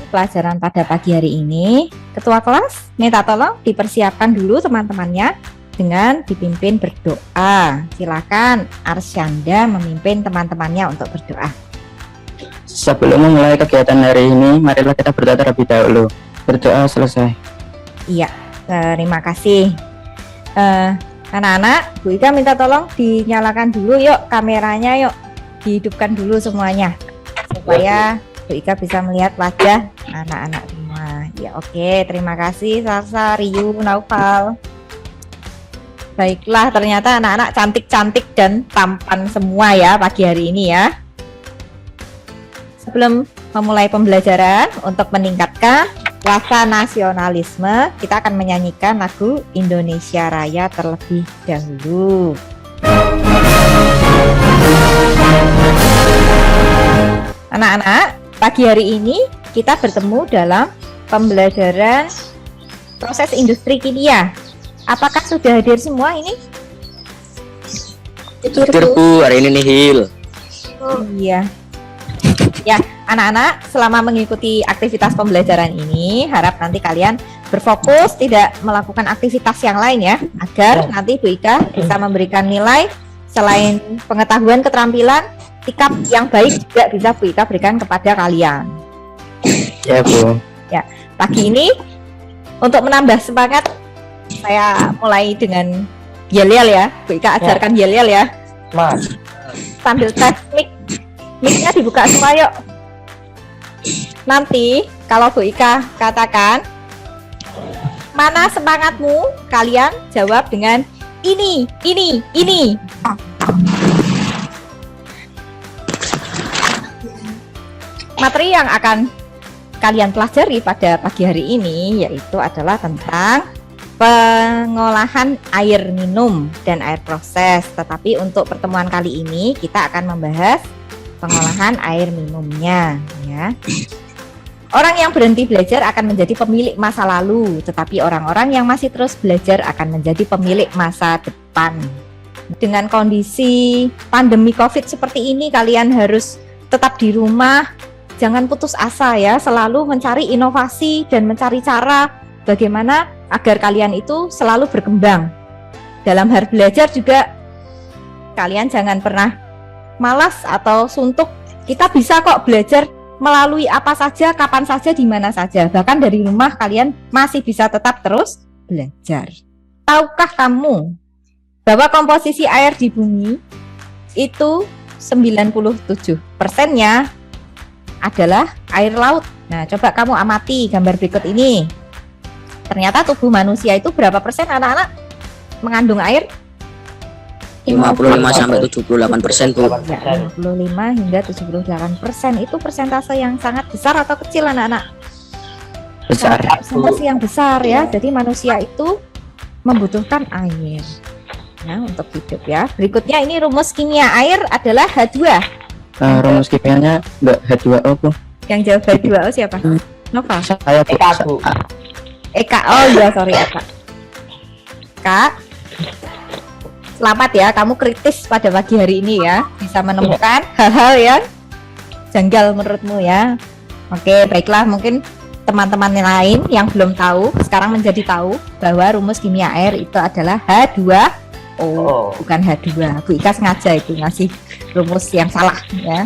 pelajaran pada pagi hari ini, Ketua kelas minta tolong dipersiapkan dulu teman-temannya dengan dipimpin berdoa. Silakan Arsyanda memimpin teman-temannya untuk berdoa. Sebelum memulai kegiatan hari ini, marilah kita berdoa terlebih dahulu. Berdoa selesai. Iya, terima kasih. Anak-anak, Bu Ika minta tolong dinyalakan dulu yuk kameranya, yuk dihidupkan dulu semuanya supaya Bu Ika bisa melihat wajah anak-anak semua. Ya oke, terima kasih Salsa, Riu, Naufal. Baiklah, ternyata anak-anak cantik-cantik dan tampan semua ya pagi hari ini ya. Sebelum memulai pembelajaran, untuk meningkatkan rasa nasionalisme, kita akan menyanyikan lagu Indonesia Raya terlebih dahulu. Anak-anak, pagi hari ini kita bertemu dalam pembelajaran proses industri kimia. Apakah sudah hadir semua ini? Hadir Bu, hari ini nihil. Oh iya. Ya, anak-anak selama mengikuti aktivitas pembelajaran ini, harap nanti kalian berfokus tidak melakukan aktivitas yang lain ya, agar nanti Bu Ika bisa memberikan nilai selain pengetahuan, keterampilan, sikap yang baik juga bisa Bu Ika berikan kepada kalian. Ya Bu. Ya, pagi ini untuk menambah semangat, saya mulai dengan yel-yel ya, Bu Ika ajarkan yel-yel ya. Mas. Sambil tes mic-nya dibuka semua yuk. Nanti kalau Bu Ika katakan mana semangatmu, kalian jawab dengan ini. Materi yang akan kalian pelajari pada pagi hari ini yaitu adalah tentang pengolahan air minum dan air proses. Tetapi untuk pertemuan kali ini kita akan membahas pengolahan air minumnya ya. Orang yang berhenti belajar akan menjadi pemilik masa lalu, tetapi orang-orang yang masih terus belajar akan menjadi pemilik masa depan. Dengan kondisi pandemi Covid seperti ini, kalian harus tetap di rumah. Jangan putus asa ya, selalu mencari inovasi dan mencari cara bagaimana agar kalian itu selalu berkembang. Dalam hal belajar juga kalian jangan pernah malas atau suntuk. Kita bisa kok belajar melalui apa saja, kapan saja, di mana saja. Bahkan dari rumah kalian masih bisa tetap terus belajar. Tahukah kamu bahwa komposisi air di bumi itu 97%-nya adalah air laut. Nah, coba kamu amati gambar berikut ini. Ternyata tubuh manusia itu berapa persen anak-anak mengandung air? 55-78% Bu. Ya, 55 hingga 78%. Itu persentase yang sangat besar atau kecil anak-anak? Besar. Persentase yang besar ya. Jadi manusia itu membutuhkan air ya untuk hidup ya. Berikutnya ini rumus kimia air adalah H2. Rumus kimianya Mbak H2O Bu. Yang jawab H2O siapa? Nova. Saya Bu. Eka Bu. Eka. Oh iya, sorry Eka. Kak, selamat ya, kamu kritis pada pagi hari ini ya, bisa menemukan hal-hal yang janggal menurutmu ya. Oke, baiklah, mungkin teman-teman lain yang belum tahu sekarang menjadi tahu bahwa rumus kimia air itu adalah H2O, bukan H2. Bu Ika sengaja itu ngasih rumus yang salah ya.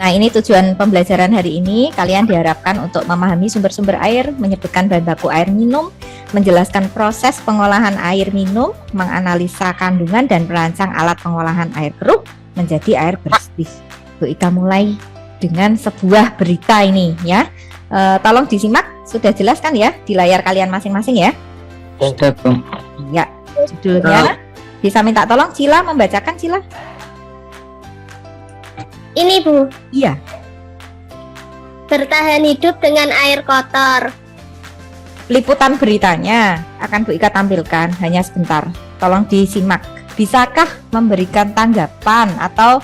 Nah, ini tujuan pembelajaran hari ini. Kalian diharapkan untuk memahami sumber-sumber air, menyebutkan bahan baku air minum, menjelaskan proses pengolahan air minum, menganalisa kandungan dan merancang alat pengolahan air keruh menjadi air bersih. Bu Ika mulai dengan sebuah berita ini ya. Tolong disimak, sudah jelas kan ya di layar kalian masing-masing ya? Sudah Bu. Ya, judulnya bisa minta tolong Cila membacakan, Cila. Ini Bu, Iya. bertahan hidup dengan air kotor. Liputan beritanya akan Bu Ika tampilkan hanya sebentar. Tolong disimak. Bisakah memberikan tanggapan atau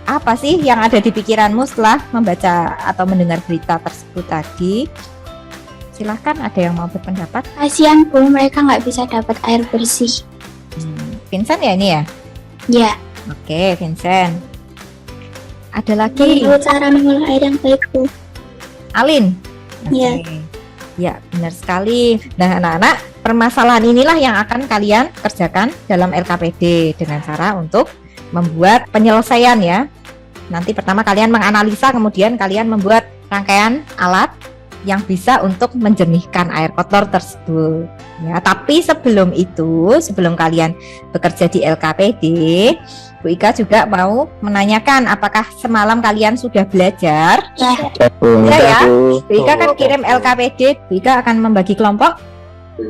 apa sih yang ada di pikiranmu setelah membaca atau mendengar berita tersebut tadi? Silahkan, ada yang mau berpendapat? Kasihan Bu, mereka nggak bisa dapat air bersih. Vincent ya ini ya? Ya, Oke, Vincent. Ada lagi, Tahu cara mengolah air yang baik, Bu. Alin. Iya. Oke. Ya, benar sekali. Nah, anak-anak, permasalahan inilah yang akan kalian kerjakan dalam LKPD dengan cara untuk membuat penyelesaian ya. Nanti pertama kalian menganalisa, kemudian kalian membuat rangkaian alat yang bisa untuk menjernihkan air kotor tersebut. Ya, tapi sebelum itu, sebelum kalian bekerja di LKPD, Bu Ika juga mau menanyakan apakah semalam kalian sudah belajar? Ya, ya. Bu Ika kan kirim LKPD, Bu Ika akan membagi kelompok.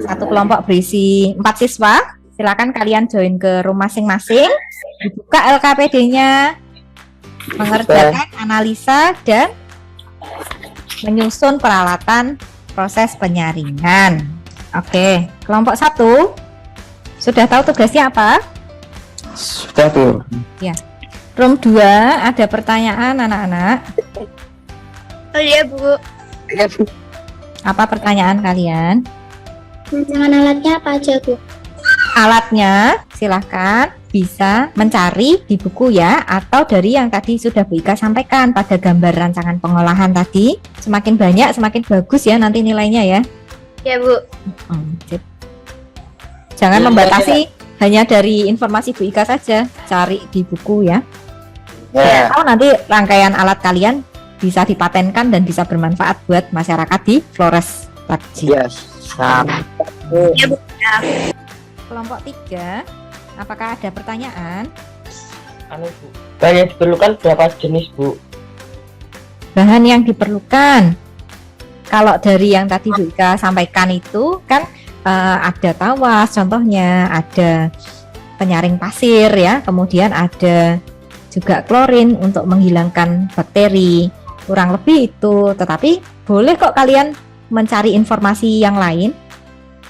Satu kelompok berisi 4 siswa. Silakan kalian join ke room masing-masing. Dibuka LKPD-nya, mengerjakan analisa dan menyusun peralatan proses penyaringan. Oke, kelompok 1 sudah tahu tugasnya apa? Sudah Bu. Room 2 ada pertanyaan anak-anak. Oh iya, Bu. Apa pertanyaan kalian? Rancangan alatnya apa aja, Bu? Alatnya silahkan bisa mencari di buku ya, atau dari yang tadi sudah Bu Ika sampaikan pada gambar rancangan pengolahan tadi. Semakin banyak semakin bagus ya nanti nilainya ya. Ya, Bu. Sip. Jangan membatasi hanya dari informasi Bu Ika saja, cari di buku ya. Ya. Atau nanti rangkaian alat kalian bisa dipatenkan dan bisa bermanfaat buat masyarakat di Flores Takji. Yes. Ya, Bu. Kelompok 3, apakah ada pertanyaan? Bu. Bahan yang diperlukan berapa jenis, Bu? Bahan yang diperlukan, kalau dari yang tadi Bu Ika sampaikan itu kan ada tawas contohnya, ada penyaring pasir ya, kemudian ada juga klorin untuk menghilangkan bakteri, kurang lebih itu. Tetapi boleh kok kalian mencari informasi yang lain,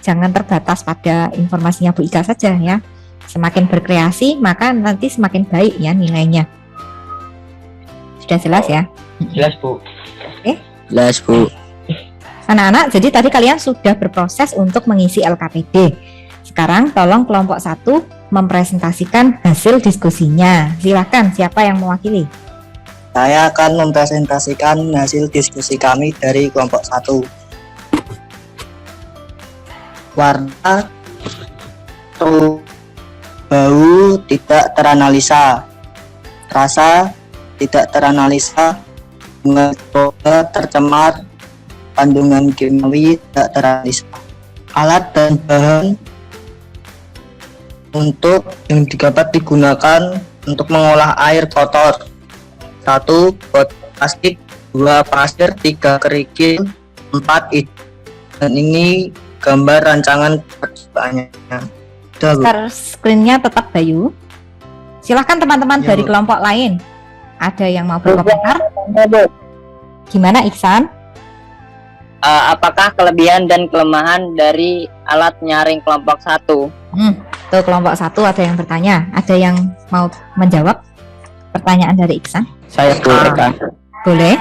jangan terbatas pada informasinya Bu Ika saja ya. Semakin berkreasi maka nanti semakin baik ya nilainya. Sudah jelas ya? Jelas, Bu. Jelas Bu. Anak-anak, jadi tadi kalian sudah berproses untuk mengisi LKPD. Sekarang tolong kelompok 1 mempresentasikan hasil diskusinya. Silakan, siapa yang mewakili? Saya akan mempresentasikan hasil diskusi kami dari kelompok 1. Warna atau bau tidak teranalisa, rasa tidak teranalisa, bunga tercemar, kandungan kimiawi tidak teranalisa. Alat dan bahan untuk yang dapat digunakan untuk mengolah air kotor: 1 botol plastik, 2 pasir, 3 kerikil, 4 itu. Dan ini gambar rancangan percobaannya. Share screen-nya tetap Bayu. Silahkan teman-teman Ya, dari Bu. kelompok lain. Ada yang mau berkomentar? Gimana Iksan? Apakah kelebihan dan kelemahan dari alat nyaring kelompok 1? Tuh kelompok 1 ada yang bertanya. Ada yang mau menjawab pertanyaan dari Iksan? Saya Bu Eka. Boleh?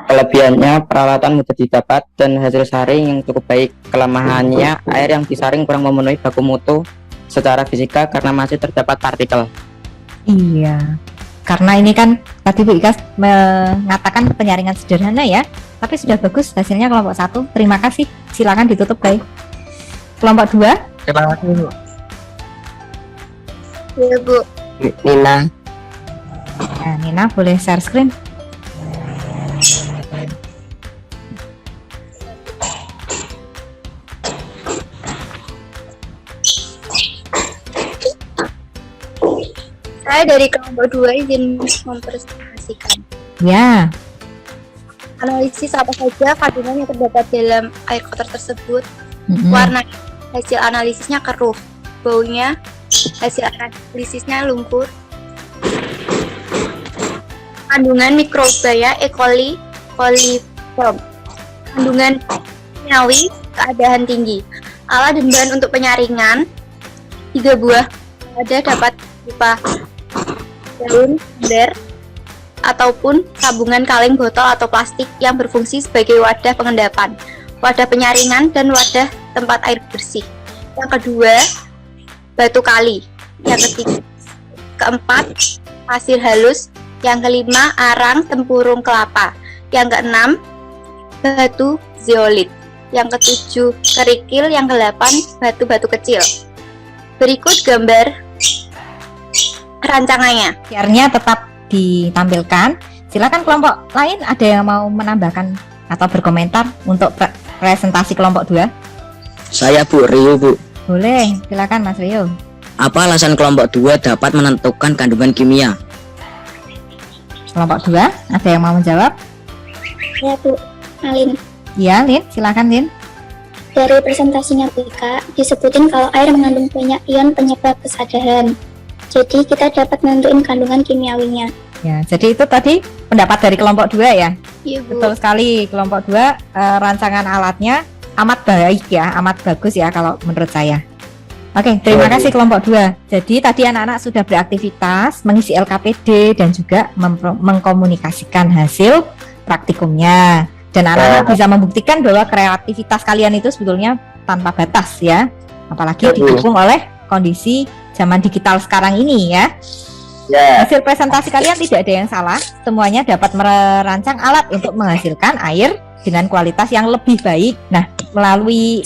Kelebihannya peralatan mudah didapat dan hasil saring yang cukup baik. Kelemahannya air yang disaring kurang memenuhi baku mutu secara fisika karena masih terdapat partikel. Iya. Karena ini kan tadi Bu Ika mengatakan penyaringan sederhana ya, tapi sudah bagus hasilnya kelompok 1. Terima kasih. Silakan ditutup baik. Kelompok 2. Terima kasih, Bu. Ya, Bu. Nina. Nah, Nina boleh share screen. Saya dari kelompok 2 izin mempresentasikan. Ya. Analisis apa saja kandungan yang terdapat dalam air kotor tersebut. Mm-mm. Warna hasil analisisnya keruh. Baunya hasil analisisnya lumpur. Kandungan mikrobia E. coli, coliform. Kandungan kimiawi keadaan tinggi. Alat dan bahan untuk penyaringan 3 buah ada dapat berupa daun, ember, ataupun tabungan kaleng botol atau plastik yang berfungsi sebagai wadah pengendapan, wadah penyaringan, dan wadah tempat air bersih. Yang kedua, batu kali. Yang ketiga, keempat, pasir halus, Yang kelima, arang tempurung kelapa. Yang keenam, batu zeolit. Yang ketujuh, kerikil. Yang kedelapan, batu-batu kecil. Berikut gambar rancangannya. QR-nya tetap ditampilkan. Silakan kelompok lain ada yang mau menambahkan atau berkomentar untuk presentasi kelompok 2? Saya Bu Rio, Bu. Boleh, silakan Mas Rio. Apa alasan kelompok 2 dapat menentukan kandungan kimia? Kelompok 2, ada yang mau menjawab? Ya Bu, Alin. Iya, Lin, silakan Lin. Dari presentasinya BK, disebutin kalau air mengandung banyak ion penyebab kesadaran. Jadi kita dapat menentukan kandungan kimiawinya. Ya, jadi itu tadi pendapat dari kelompok 2 ya. Iya Bu. Betul sekali, kelompok 2 rancangan alatnya amat baik ya, amat bagus ya kalau menurut saya. Oke, terima kasih kelompok 2. Jadi tadi anak-anak sudah beraktivitas mengisi LKPD dan juga mengkomunikasikan hasil praktikumnya. Dan anak-anak bisa membuktikan bahwa kreativitas kalian itu sebetulnya tanpa batas ya. Apalagi didukung oleh kondisi zaman digital sekarang ini ya. Hasil presentasi kalian tidak ada yang salah. Semuanya dapat merancang alat untuk menghasilkan air dengan kualitas yang lebih baik. Nah, melalui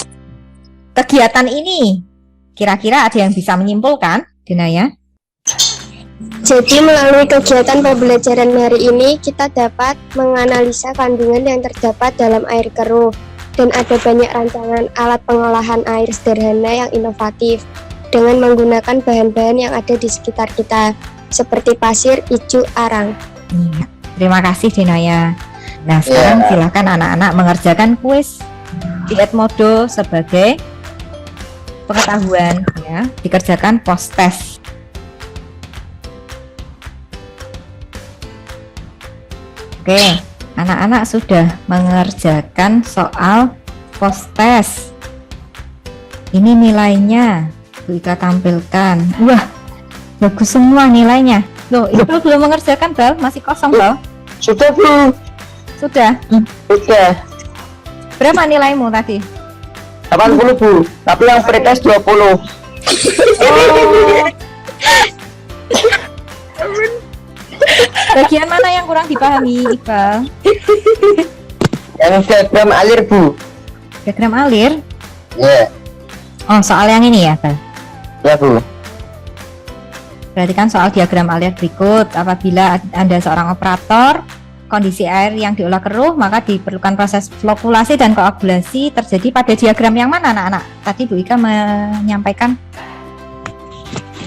kegiatan ini, kira-kira ada yang bisa menyimpulkan, Dinaya? Jadi melalui kegiatan pembelajaran hari ini kita dapat menganalisa kandungan yang terdapat dalam air keruh dan ada banyak rancangan alat pengolahan air sederhana yang inovatif dengan menggunakan bahan-bahan yang ada di sekitar kita seperti pasir, ijuk, arang. Iya, terima kasih Dinaya. Nah, sekarang silakan anak-anak mengerjakan kuis di Edmodo sebagai pengetahuan ya, dikerjakan post test. Oke, anak-anak sudah mengerjakan soal post test. Ini nilainya, Bu Ika tampilkan. Wah, bagus semua nilainya. Loh, Iqbal belum mengerjakan, Bal? Masih kosong, Bal? Sudah Bu. Sudah? Sudah. Berapa nilaimu tadi? 80 Bu. Tapi yang pretest 20. Bagian mana yang kurang dipahami, Iqbal? Yang diagram alir Bu. Diagram alir? Ya. Oh, soal yang ini ya, Bal? Ya Bu. Perhatikan soal diagram alir berikut. Apabila Anda seorang operator, kondisi air yang diolah keruh, maka diperlukan proses flokulasi dan koagulasi terjadi pada diagram yang mana, anak-anak? Tadi Bu Ika menyampaikan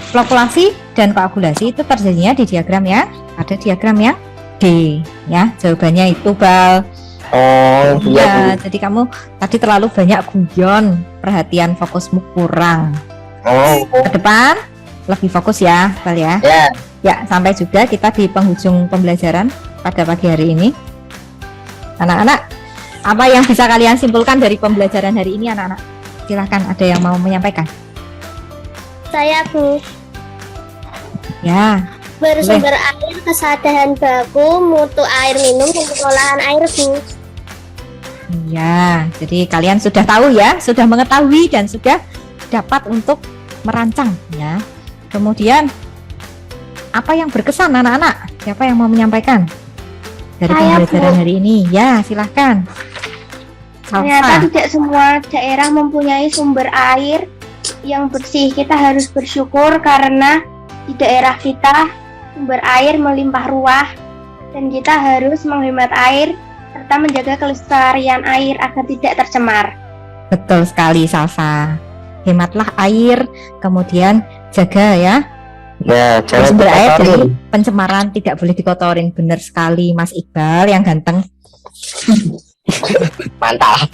flokulasi dan koagulasi itu terjadinya di diagram yang ada diagram yang D ya. Jawabannya itu, Bal. Oh, Ya, jadi kamu tadi terlalu banyak guyon, perhatian fokusmu kurang. Oh. Ke depan lebih fokus ya, Bal ya. Ya. Ya, sampai juga kita di penghujung pembelajaran pada pagi hari ini. Anak-anak, apa yang bisa kalian simpulkan dari pembelajaran hari ini, anak-anak? Silahkan, ada yang mau menyampaikan? Saya Bu, Ya, bersumber air, kesadaran baku, mutu air minum, dan pengolahan air Bu. iya. Jadi kalian sudah tahu ya, sudah mengetahui dan sudah dapat untuk merancang ya. Kemudian, apa yang berkesan, anak-anak? Siapa yang mau menyampaikan dari Saya, pembelajaran Bu. hari ini? Ya, silahkan. Ternyata Salsa. tidak semua daerah mempunyai sumber air yang bersih. Kita harus bersyukur karena di daerah kita sumber air melimpah ruah dan kita harus menghemat air serta menjaga kelestarian air agar tidak tercemar. Betul sekali, Salsa. Hematlah air, kemudian jaga ya Ya, jangan sumber air dari dikotorin. pencemaran, tidak boleh dikotorin. Benar sekali, Mas Iqbal yang ganteng. Mantap.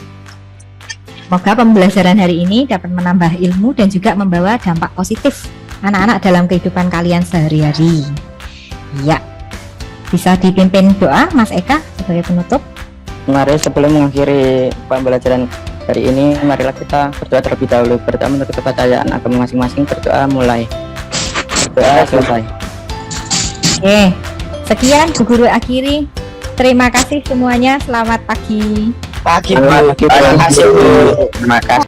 Semoga pembelajaran hari ini dapat menambah ilmu dan juga membawa dampak positif anak-anak dalam kehidupan kalian sehari-hari. Ya, bisa dipimpin doa, Mas Eka, sebagai penutup. Mari sebelum mengakhiri pembelajaran hari ini, marilah kita berdoa terlebih dahulu. Pertama untuk kepercayaan agama masing-masing, berdoa mulai. Berdoa selesai. Oke, sekian Bu Guru akhiri. Terima kasih semuanya, selamat pagi. Pagi Bu. Terima kasih, Bu. Terima kasih.